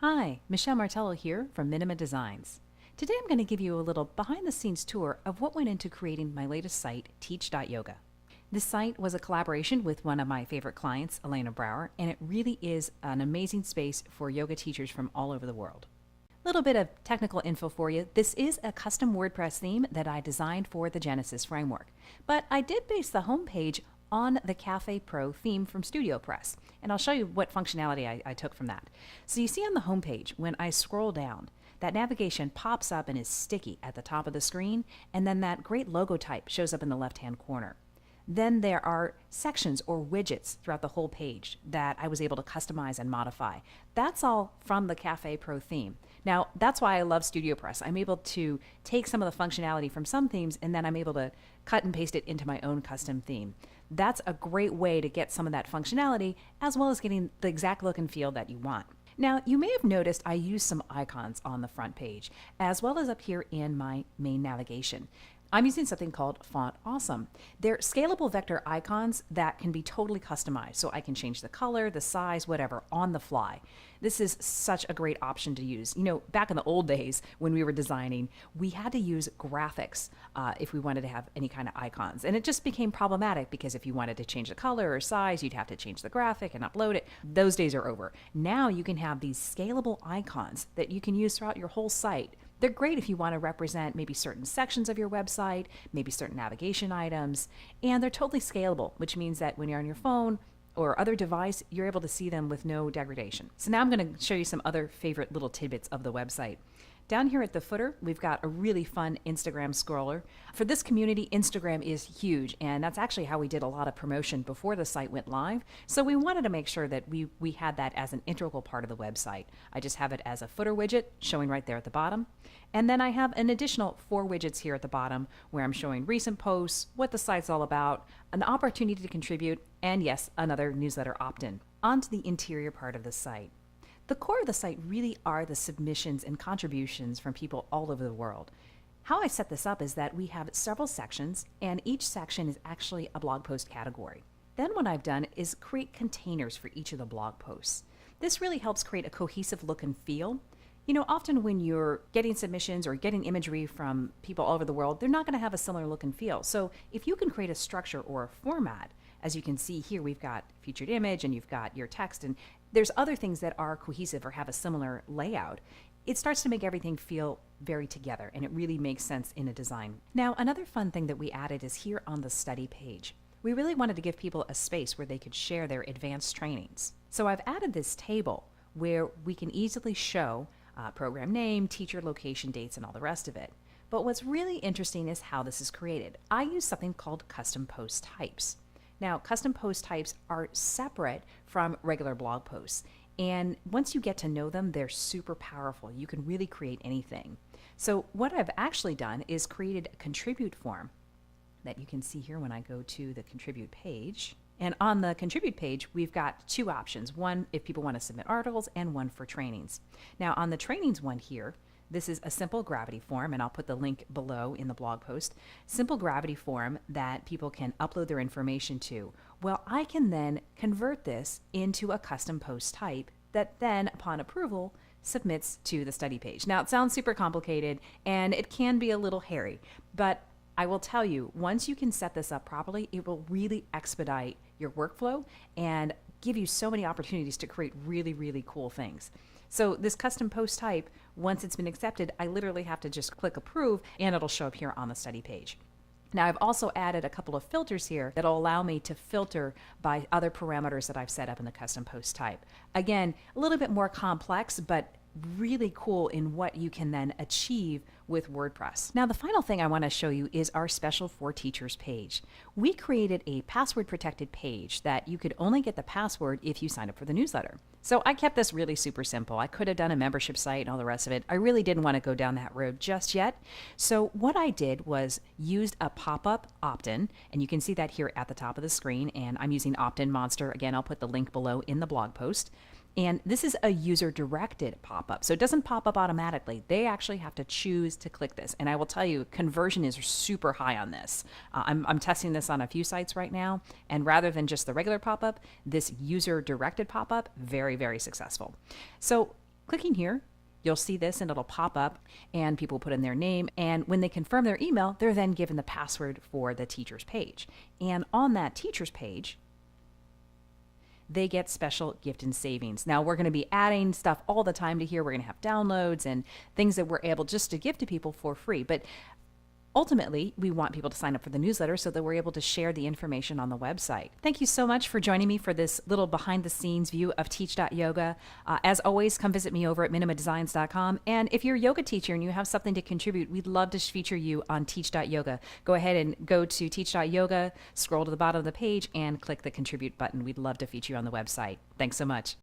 Hi, Michelle Martello here from Minima Designs. Today I'm going to give you a little behind-the-scenes tour of what went into creating my latest site, teach.yoga. This site was a collaboration with one of my favorite clients, Elena Brower, and it really is an amazing space for yoga teachers from all over the world. A little bit of technical info for you. This is a custom WordPress theme that I designed for the Genesis framework, but I did base the homepage on the Cafe Pro theme from StudioPress, and I'll show you what functionality I took from that. So you see on the homepage, when I scroll down, that navigation pops up and is sticky at the top of the screen, and then that great logo type shows up in the left-hand corner. Then there are sections or widgets throughout the whole page that I was able to customize and modify. That's all from the Cafe Pro theme. Now, that's why I love StudioPress. I'm able to take some of the functionality from some themes and then I'm able to cut and paste it into my own custom theme. That's a great way to get some of that functionality as well as getting the exact look and feel that you want. Now, you may have noticed I used some icons on the front page as well as up here in my main navigation. I'm using something called Font Awesome. They're scalable vector icons that can be totally customized, so I can change the color, the size, whatever, on the fly. This is such a great option to use. You know, back in the old days when we were designing, we had to use graphics if we wanted to have any kind of icons. And it just became problematic because if you wanted to change the color or size, you'd have to change the graphic and upload it. Those days are over. Now you can have these scalable icons that you can use throughout your whole site. They're great if you want to represent maybe certain sections of your website, maybe certain navigation items, and they're totally scalable, which means that when you're on your phone or other device, you're able to see them with no degradation. So now I'm going to show you some other favorite little tidbits of the website. Down here at the footer, we've got a really fun Instagram scroller. For this community, Instagram is huge, and that's actually how we did a lot of promotion before the site went live. So we wanted to make sure that we had that as an integral part of the website. I just have it as a footer widget showing right there at the bottom. And then I have an additional 4 widgets here at the bottom where I'm showing recent posts, what the site's all about, an opportunity to contribute, and yes, another newsletter opt-in. On to the interior part of the site. The core of the site really are the submissions and contributions from people all over the world. How I set this up is that we have several sections, and each section is actually a blog post category. Then what I've done is create containers for each of the blog posts. This really helps create a cohesive look and feel. You know, often when you're getting submissions or getting imagery from people all over the world, they're not going to have a similar look and feel. So if you can create a structure or a format, as you can see here, we've got featured image and you've got your text, and there's other things that are cohesive or have a similar layout. It starts to make everything feel very together, and it really makes sense in a design. Now, another fun thing that we added is here on the study page. We really wanted to give people a space where they could share their advanced trainings. So I've added this table where we can easily show program name, teacher location, dates, and all the rest of it. But what's really interesting is how this is created. I use something called custom post types. Now, custom post types are separate from regular blog posts. And once you get to know them, they're super powerful. You can really create anything. So what I've actually done is created a contribute form that you can see here when I go to the contribute page. And on the contribute page, we've got 2 options. One, if people want to submit articles, and one for trainings. Now, on the trainings one here, this is a simple gravity form, and I'll put the link below in the blog post. Simple gravity form that people can upload their information to. Well, I can then convert this into a custom post type that then, upon approval, submits to the study page. Now, it sounds super complicated, and it can be a little hairy, but I will tell you, once you can set this up properly, it will really expedite your workflow and give you so many opportunities to create really, really cool things. So this custom post type, once it's been accepted, I literally have to just click approve and it'll show up here on the study page. Now, I've also added a couple of filters here that'll allow me to filter by other parameters that I've set up in the custom post type. Again, a little bit more complex, but really cool in what you can then achieve with WordPress. Now, the final thing I want to show you is our special for teachers page. We created a password protected page that you could only get the password if you sign up for the newsletter. So I kept this really super simple. I could have done a membership site and all the rest of it. I really didn't want to go down that road just yet. So what I did was used a pop-up opt-in, and you can see that here at the top of the screen, and I'm using Opt-in Monster. Again, I'll put the link below in the blog post. And this is a user-directed pop-up, so it doesn't pop up automatically. They actually have to choose to click this. And I will tell you, conversion is super high on this. I'm testing this on a few sites right now, and rather than just the regular pop-up, this user-directed pop-up, very, very successful. So Clicking here, you'll see this and it'll pop up and people put in their name. And when they confirm their email, they're then given the password for the teacher's page. And on that teacher's page, they get special gift and savings. Now, we're going to be adding stuff all the time to here. We're going to have downloads and things that we're able just to give to people for free. But ultimately, we want people to sign up for the newsletter so that we're able to share the information on the website. Thank you so much for joining me for this little behind-the-scenes view of teach.yoga. As always, come visit me over at minimadesigns.com. And if you're a yoga teacher and you have something to contribute, we'd love to feature you on teach.yoga. Go ahead and go to teach.yoga, scroll to the bottom of the page, and click the contribute button. We'd love to feature you on the website. Thanks so much.